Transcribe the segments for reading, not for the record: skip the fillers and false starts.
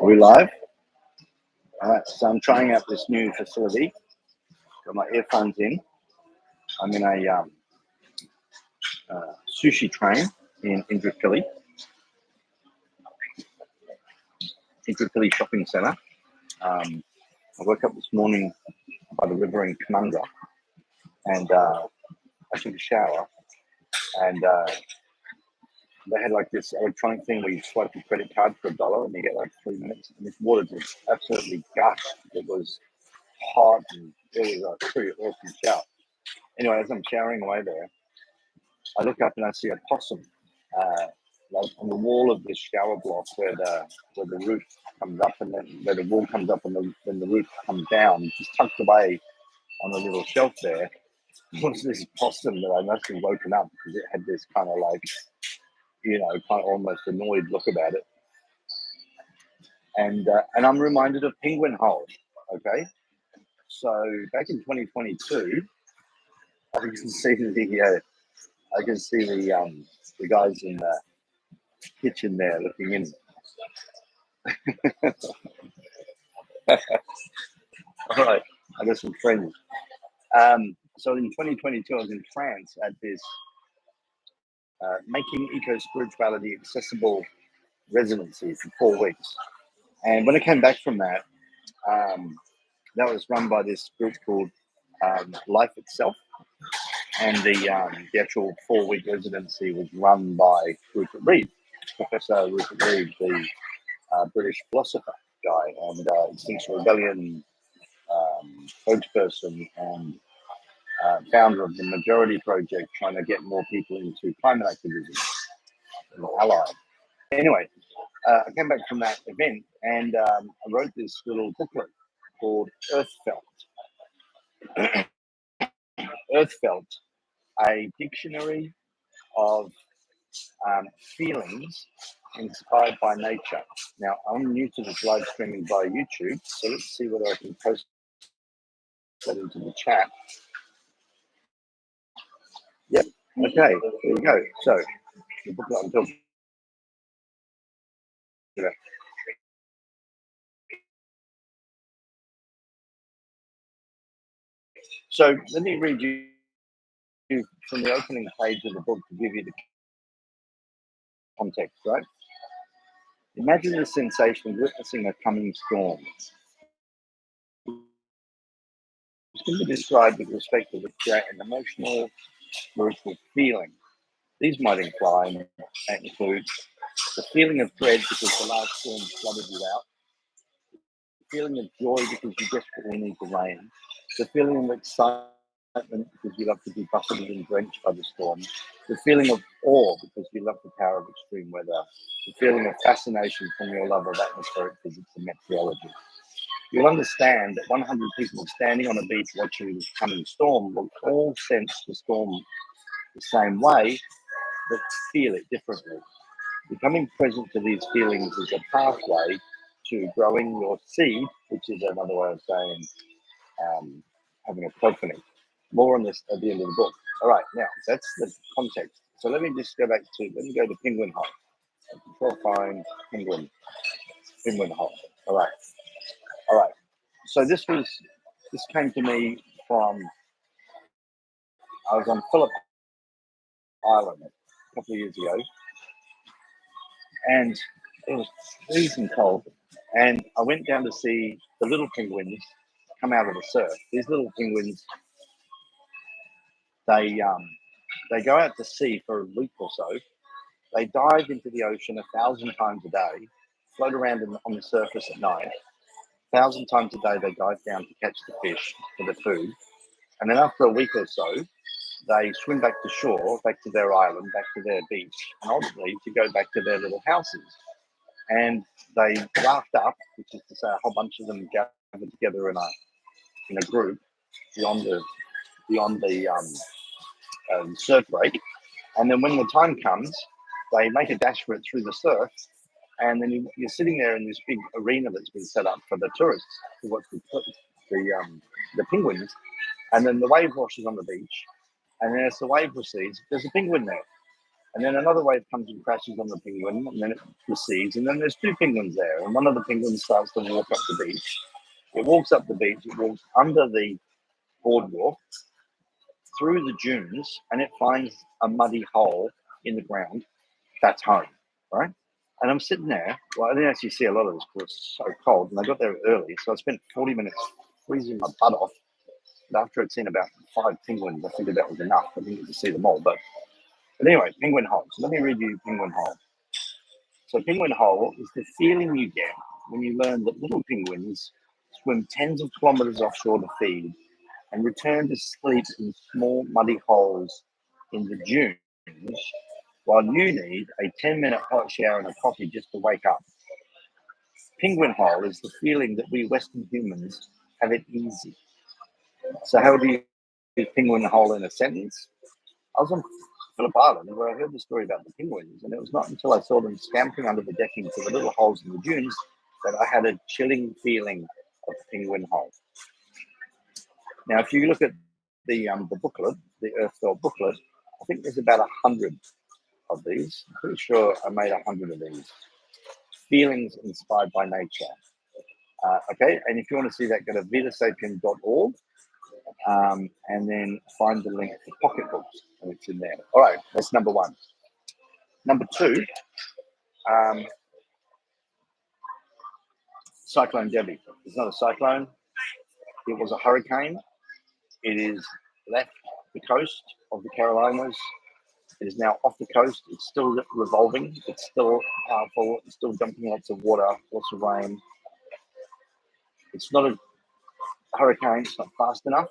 Are we live? All right, so I'm trying out this new facility. Got my earphones in. I'm in a sushi train in Indooroopilly Shopping Centre. I woke up this morning by the river in Canunga and I took a shower, and they had like this electronic thing where you swipe your credit card for $1 and you get like 3 minutes, and this water just absolutely gushed. It was hot and it was a pretty awesome shower. Anyway, as I'm showering away there, I look up and I see a possum like on the wall of this shower block where the roof comes up, and then where the wall comes up and then the roof comes down, just tucked away on a little shelf there was this possum that I must have woken up because it had this kind of like, kind of almost annoyed look about it. And I'm reminded of Penguinhole. Okay, so back in 2022, I can see the guys in the kitchen there looking in. All right, I got some friends. So in 2022, I was in France at this making eco-spirituality accessible residency for 4 weeks. And when I came back from that, that was run by this group called Life Itself. And the actual 4-week residency was run by Rupert Read, Professor Rupert Read, the British philosopher guy and Extinction Rebellion spokesperson and founder of the Majority Project, trying to get more people into climate activism, an ally. Anyway, I came back from that event and I wrote this little booklet called Earthfelt. Earthfelt, a dictionary of feelings inspired by nature. Now, I'm new to this live streaming via YouTube, so let's see whether I can post that into the chat. Yep. Okay, there you go. So, the booklet I'm talking about. So, let me read you from the opening page of the book to give you the context, right? Imagine the sensation of witnessing a coming storm. It's going to be described with respect to create an emotional, spiritual feeling. These might include the feeling of dread because the last storm flooded you out, the feeling of joy because you desperately need the rain, the feeling of excitement because you love to be buffeted and drenched by the storm, the feeling of awe because you love the power of extreme weather, the feeling of fascination from your love of atmospheric physics and meteorology. You'll understand that 100 people standing on a beach watching this coming storm will all sense the storm the same way, but feel it differently. Becoming present to these feelings is a pathway to growing your seed, which is another way of saying having a epiphany. More on this at the end of the book. All right, now that's the context. So let me go to Penguinhole. Control find Penguinhole. All right. So this came to me from, I was on Phillip Island a couple of years ago, and it was freezing cold. And I went down to see the little penguins come out of the surf. These little penguins, they go out to sea for a week or so. They dive into the ocean 1,000 times a day, float around on the surface at night. 1,000 times a day they dive down to catch the fish for the food. And then after a week or so, they swim back to shore, back to their island, back to their beach, and ultimately to go back to their little houses. And they raft up, which is to say a whole bunch of them gather together in a group beyond the surf break. And then when the time comes, they make a dash for it through the surf. And then you're sitting there in this big arena that's been set up for the tourists to watch the penguins. And then the wave washes on the beach. And then as the wave recedes, there's a penguin there. And then another wave comes and crashes on the penguin, and then it recedes. And then there's two penguins there, and one of the penguins starts to walk up the beach. It walks up the beach, it walks under the boardwalk, through the dunes, and it finds a muddy hole in the ground. That's home, right? And I'm sitting there. Well, I didn't actually see a lot of this because it's so cold, and I got there early, so I spent 40 minutes freezing my butt off. But after I'd seen about 5 penguins, I figured that was enough. I didn't get to see them all, but anyway, Penguinhole. So let me read you Penguinhole. So Penguinhole is the feeling you get when you learn that little penguins swim tens of kilometers offshore to feed and return to sleep in small muddy holes in the dunes while you need a 10-minute hot shower and a coffee just to wake up. Penguinhole is the feeling that we Western humans have it easy. So how do you use Penguinhole in a sentence? I was on Phillip Island where I heard the story about the penguins, and it was not until I saw them scampering under the decking to the little holes in the dunes that I had a chilling feeling of Penguinhole. Now, if you look at the booklet, the Earthfelt booklet, I think there's about 100 of these. I'm pretty sure I made 100 of these. Feelings inspired by nature. Okay, and if you want to see that, go to vitasapien.org and then find the link to pocketbooks, and it's in there. All right, that's number one. Number two, Cyclone Debby. It's not a cyclone. It was a hurricane. It is left the coast of the Carolinas. It is now off the coast. It's still revolving. It's still powerful. It's still dumping lots of water, lots of rain. It's not a hurricane. It's not fast enough.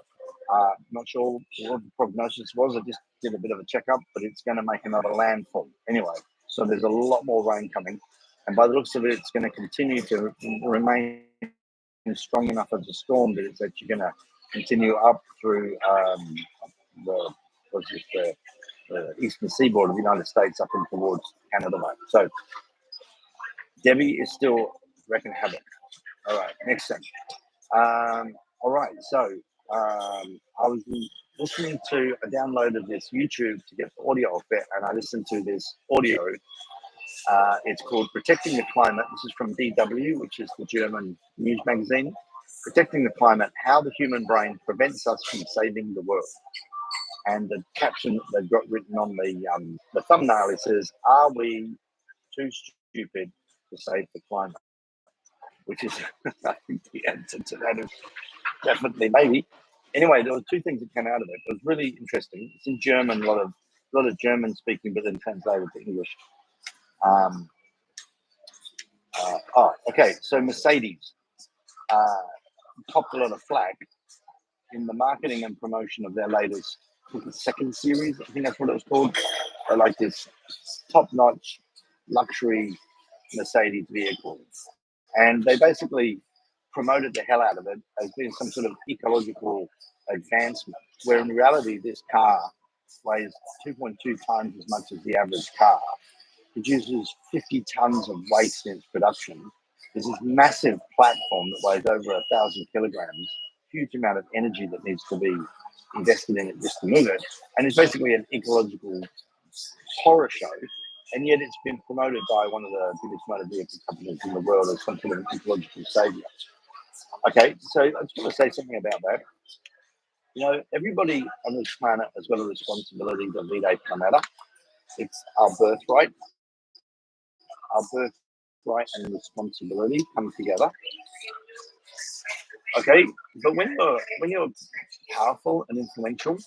Not sure what the prognosis was. I just did a bit of a checkup, but it's going to make another landfall anyway. So there's a lot more rain coming. And by the looks of it, it's going to continue to remain strong enough as a storm that it's actually going to continue up through the eastern seaboard of the United States up in towards Canada. So Debby is still wreaking havoc. All right, next thing. All right, so I was listening to, I downloaded this YouTube to get the audio of it, and I listened to this audio. It's called Protecting the Climate. This is from DW, which is the German news magazine. Protecting the Climate, How the Human Brain Prevents Us from Saving the World. And the caption that they've got written on the thumbnail, it says, "Are we too stupid to save the climate?" Which is, I think the answer to that is definitely maybe. Anyway, there were two things that came out of it. It was really interesting. It's in German, a lot of German speaking, but then translated to English. Okay. So Mercedes topped a lot of flack in the marketing and promotion of their latest, I think the second series. I think that's what it was called. They like this top-notch luxury Mercedes vehicle, and they basically promoted the hell out of it as being some sort of ecological advancement, where in reality this car weighs 2.2 times as much as the average car, produces 50 tons of waste in its production. There's this massive platform that weighs over 1,000 kilograms, huge amount of energy that needs to be invested in it just to move it, and it's basically an ecological horror show. And yet it's been promoted by one of the biggest motor vehicle companies in the world as some sort of ecological savior. Okay, so I just want to say something about that. You know, everybody on this planet has got a responsibility to lead a planeta. It's our birthright. Our birthright and responsibility come together. Okay, but when you're powerful and influential,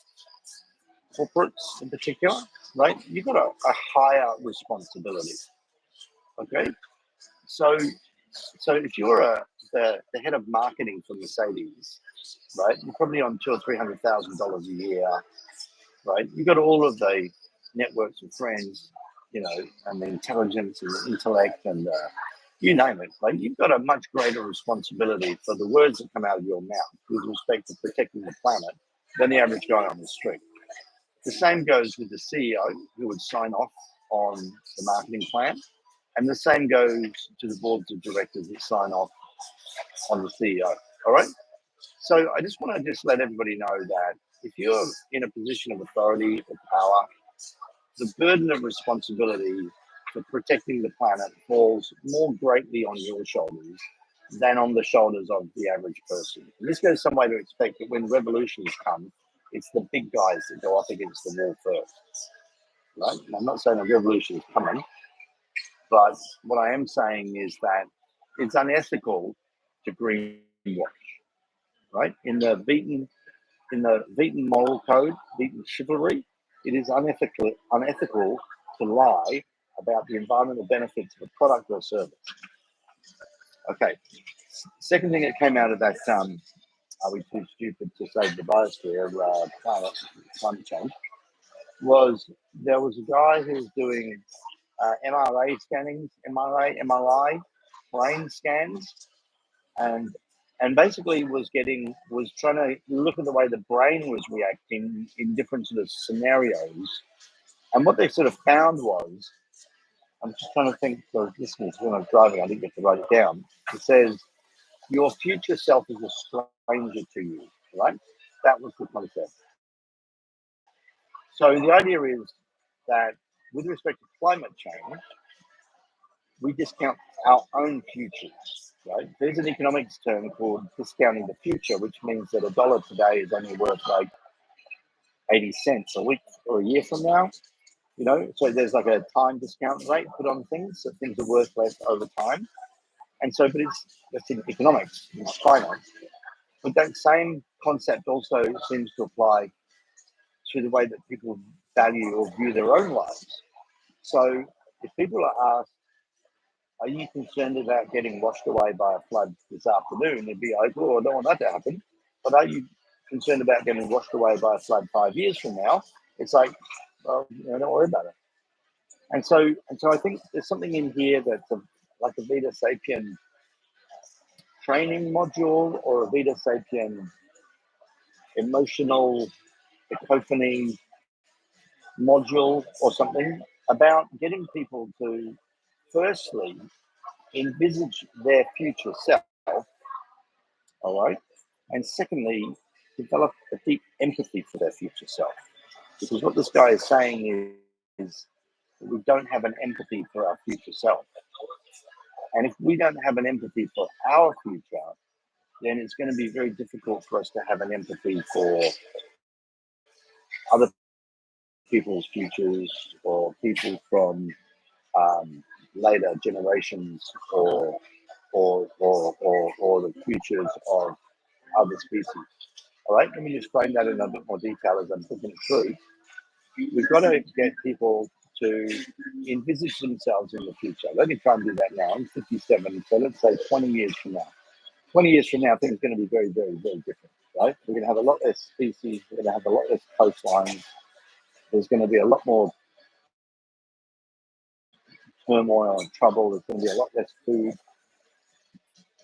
corporates in particular, right? You've got a higher responsibility. Okay, so if you're the head of marketing for Mercedes, right? You're probably on $200,000 or $300,000 a year, right? You've got all of the networks of friends, you know, and the intelligence and the intellect and you name it. Like you've got a much greater responsibility for the words that come out of your mouth with respect to protecting the planet than the average guy on the street. The same goes with the CEO who would sign off on the marketing plan, and the same goes to the boards of directors that sign off on the CEO. All right. So I just want to let everybody know that if you're in a position of authority or power, the burden of responsibility for protecting the planet falls more greatly on your shoulders than on the shoulders of the average person. And this goes some way to expect that when revolutions come, it's the big guys that go up against the wall first. Right? And I'm not saying a revolution is coming, but what I am saying is that it's unethical to greenwash. Right? In the Vegan moral code, Vegan chivalry, it is unethical to lie about the environmental benefits of a product or service. Okay. Second thing that came out of that, are we too stupid to save the biosphere, climate change, was there was a guy who was doing MRI brain scans, and basically was trying to look at the way the brain was reacting in different sort of scenarios. And what they sort of found was, I'm just trying to think for listeners when I was driving, I didn't get to write it down. It says, your future self is a stranger to you, right? That was the concept. So the idea is that with respect to climate change, we discount our own futures, right? There's an economics term called discounting the future, which means that $1 today is only worth like 80 cents a week or a year from now. You know, so there's like a time discount rate put on things, so things are worth less over time. And so, but that's in economics, it's finance. But that same concept also seems to apply to the way that people value or view their own lives. So if people are asked, are you concerned about getting washed away by a flood this afternoon? They'd be like, oh, I don't want that to happen. But are you concerned about getting washed away by a flood 5 years from now? It's like, well, don't worry about it. And so I think there's something in here that's like a Vita Sapien training module or a Vita Sapien emotional epiphany module or something about getting people to firstly envisage their future self, all right, and secondly develop a deep empathy for their future self, because what this guy is saying is that we don't have an empathy for our future self, and if we don't have an empathy for our future, then it's going to be very difficult for us to have an empathy for other people's futures or people from later generations or the futures of other species. All right, let me explain that in a bit more detail as I'm thinking it through. We've got to get people to envisage themselves in the future. Let me try and do that now. I'm 57, so let's say 20 years from now. 20 years from now, things are going to be very, very, very different, right? We're going to have a lot less species. We're going to have a lot less coastlines. There's going to be a lot more turmoil and trouble. There's going to be a lot less food.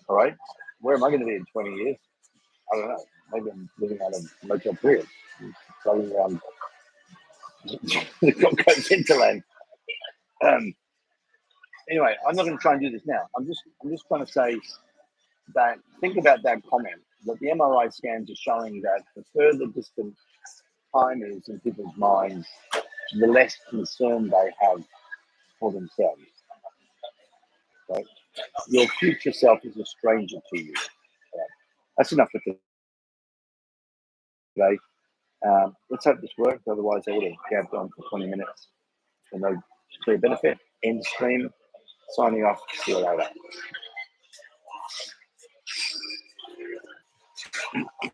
All right, where am I going to be in 20 years? I don't know. Maybe I'm living out of motel periods, traveling around the Gold Coast hinterland. Anyway, I'm not going to try and do this now. I'm just trying to say that think about that comment that the MRI scans are showing that the further distant time is in people's minds, the less concern they have for themselves. Right? Your future self is a stranger to you. Right? That's enough for today. Let's hope this works. Otherwise, I would have gabbed on for 20 minutes for no clear benefit. End stream. Signing off. See you later.